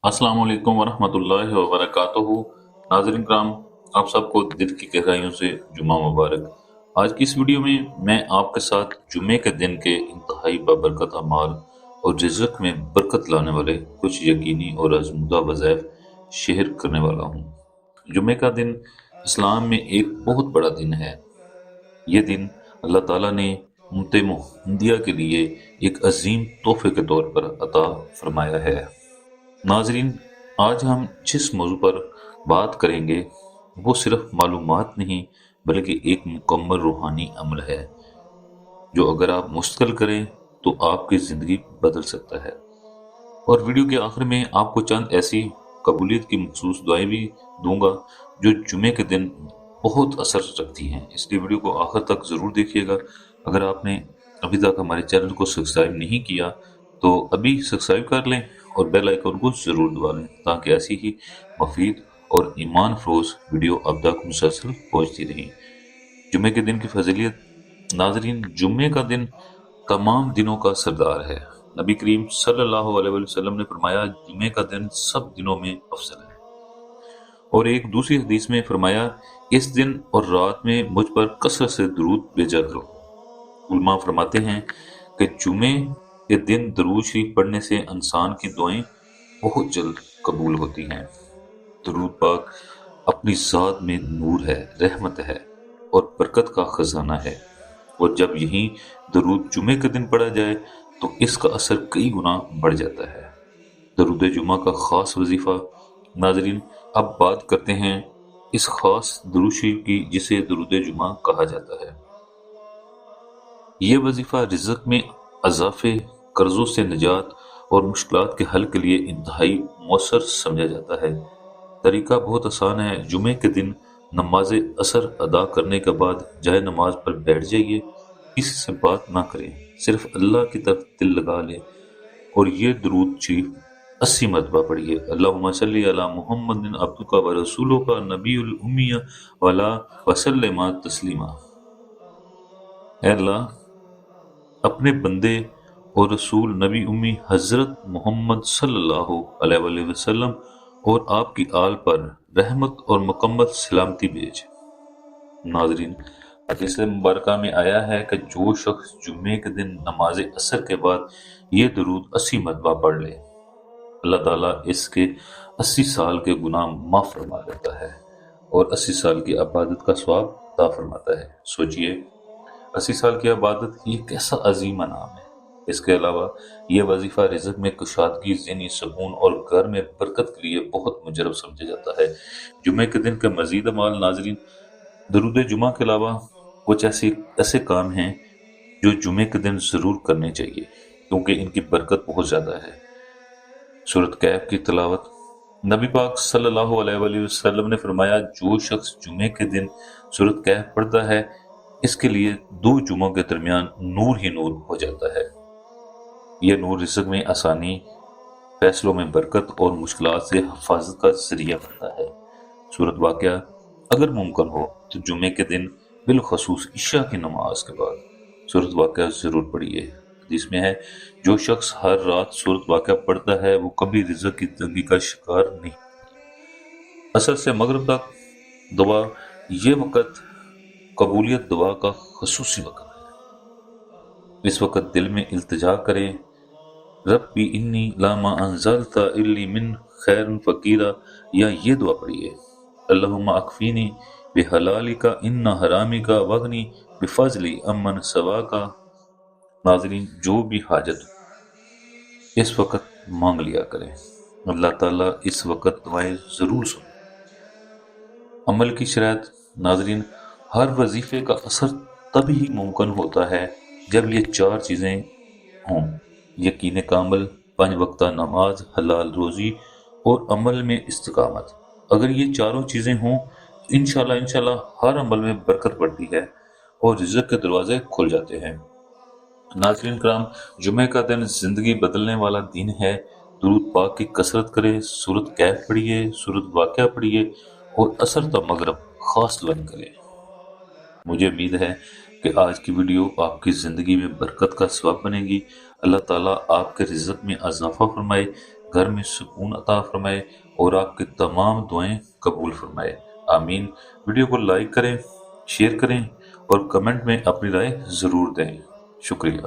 अस्सलाम वालेकुम वरहमतुल्लाहि वबरकातुहू। नाज़रीन कराम, आप सबको दिल की गहराइयों से जुमा मुबारक। आज की इस वीडियो में मैं आपके साथ जुमे के दिन के इंतहाई बाबरकत अमाल और रिज़्क में बरकत लाने वाले कुछ यकीनी और आज़मूदा वज़ाइफ शेयर करने वाला हूँ। जुमे का दिन इस्लाम में एक बहुत बड़ा दिन है। ये दिन अल्लाह ताला ने उम्मत मुहम्मदिया के लिए एक अजीम तोहफे के तौर पर अता फरमाया है। नाजरीन, आज हम जिस मौजू पर बात करेंगे वो सिर्फ मालूमात नहीं बल्कि एक मुकम्मल रूहानी अमल है जो अगर आप मुस्तकिल करें तो आपकी ज़िंदगी बदल सकता है। और वीडियो के आखिर में आपको चंद ऐसी कबूलियत की मखसूस दुआएं भी दूंगा जो जुमे के दिन बहुत असर रखती हैं, इसलिए वीडियो को आखिर तक ज़रूर देखिएगा। अगर आपने अभी तक हमारे चैनल को सब्सक्राइब नहीं किया तो अभी सब्सक्राइब कर लें और बेल आइकन को ज़रूर दबा लें ताकि ऐसी ही मफीद और ईमान फरोज वीडियो अब तक मुसलसल पहुँचती रही। जुमे के दिन की फजीलियत। नाजरीन, जुम्मे का दिन तमाम दिनों का सरदार है। नबी करीम सल्लल्लाहु अलैहि वसल्लम ने फरमाया, जुमे का दिन सब दिनों में अफजल है। और एक दूसरी हदीस में फरमाया, इस दिन और रात में मुझ पर कसरत से दुरूद भेजा करो। उलमा फरमाते हैं कि जुमे के दिन दरूद शरीफ पढ़ने से इंसान की दुआएं बहुत जल्द कबूल होती हैं। दरूद पाक अपनी ज़ात में नूर है, रहमत है और बरकत का खजाना है। और जब यही दरूद जुमे के दिन पढ़ा जाए तो इसका असर कई गुना बढ़ जाता है। दरूद जुमा का खास वजीफा। नाजरीन, अब बात करते हैं इस खास दरूद शरीफ की जिसे दरूद जुमा कहा जाता है। ये वजीफा रिज़्क में अजाफे, कर्जों से निजात और मुश्किलात के हल के लिए इंतहाई मौसर समझा जाता है। तरीका बहुत आसान है। जुमे के दिन नमाज असर अदा करने के बाद जाए नमाज पर बैठ जाइए, किसी से बात ना करें, सिर्फ अल्लाह की तरफ दिल लगा लें और ये दरूद शरीफ 80 मरतबा पढ़िए। अल्लाहुम्मा सल्ली अला मुहम्मदिन अब्दुका व रसूलुका नबीउल उम्मिया वला वसल्लम तस्लीमा। ऐ अल्लाह, अपने बंदे और रसूल नबी उम्मी हजरत मोहम्मद सल्लल्लाहु अलैहि वसल्लम और आपकी आल पर रहमत और मुकम्मल सलामती भेज। नाजरीन, हदीस मुबारका में आया है कि जो शख्स जुम्मे के दिन नमाज असर के बाद ये दरूद 80 मरतबा पढ़ ले, अल्लाह ताला इसके 80 साल के गुनाह माफ फरमा देता है और 80 साल की इबादत का सवाब अता फरमाता है। सोचिए, 80 साल की इबादत ये कैसा अजीम इनाम है। इसके अलावा ये वजीफा रिज़्क में कुशादगी, ज़हनी सुकून और घर में बरकत के लिए बहुत मुजरब समझा जाता है। जुमे के दिन के मजीद अमाल। नाजरीन, दरूद जुमा के अलावा कुछ ऐसे काम हैं जो जुमे के दिन जरूर करने चाहिए क्योंकि इनकी बरकत बहुत ज्यादा है। सूरत कैफ की तिलावत। नबी पाक सल्लल्लाहु अलैहि वसल्लम ने फरमाया, जो शख्स जुमे के दिन सूरत कैफ पढ़ता है इसके लिए 2 जुमों के दरमियान नूर ही नूर हो जाता है। यह नूर रिज़्क में आसानी, फैसलों में बरकत और मुश्किलात से हिफाजत का जरिया बनता है। सूरत वाक़या। अगर मुमकिन हो तो जुमे के दिन बिलखसूस इशा की नमाज के बाद सूरत वाक़या जरूर पढ़िए। हदीस में है, जो शख्स हर रात सूरत वाक़या पढ़ता है वो कभी रिज़्क की तंगी का शिकार नहीं। असर से मगरिब तक दुआ। ये वक़्त कबूलियत दुआ का खसूसी वक़्त है। इस वक़्त दिल में इल्तिजा करें, रब्बी इन्नी लामा अंज़लता इल्ली मिन खैरन फ़कीरा, या ये दुआ पढ़िए, अल्लाहुम्मा अकफीनी बिहलालिका इन्ना हरामिका वगनी बिफज़ली अमन सवाका। नाज़रीन, जो भी हाजत इस वक़्त मांग लिया करें, अल्लाह ताला इस वक़्त दुआएं ज़रूर सुने। अमल की शरात। नाज़रीन, हर वजीफे का असर तभी ही मुमकिन होता है जब ये 4 चीज़ें हों: यकीन कामिल, 5 वक्ता नमाज, हलाल रोज़ी और अमल में इस्तिकामत। अगर ये चारों चीज़ें हों इंशाल्लाह हर अमल में बरकत बढ़ती है और रिज़्क के दरवाजे खुल जाते हैं। नाज़रीन कराम, जुमे का दिन जिंदगी बदलने वाला दिन है। दुरूद पाक की कसरत करें, सूरत कैफ पढ़िए, सूरत वाक़या पढ़िए और असर ता मगरब खास लन करें। मुझे उम्मीद है कि आज की वीडियो आपकी ज़िंदगी में बरकत का सबब बनेगी। अल्लाह ताला आपके रिज़्क में इज़ाफ़ा फरमाए। گھر میں سکون عطا فرمائے اور آپ کی تمام دعائیں قبول فرمائے، آمین۔ ویڈیو کو لائک کریں، شیئر کریں اور کمنٹ میں اپنی رائے ضرور دیں۔ شکریہ۔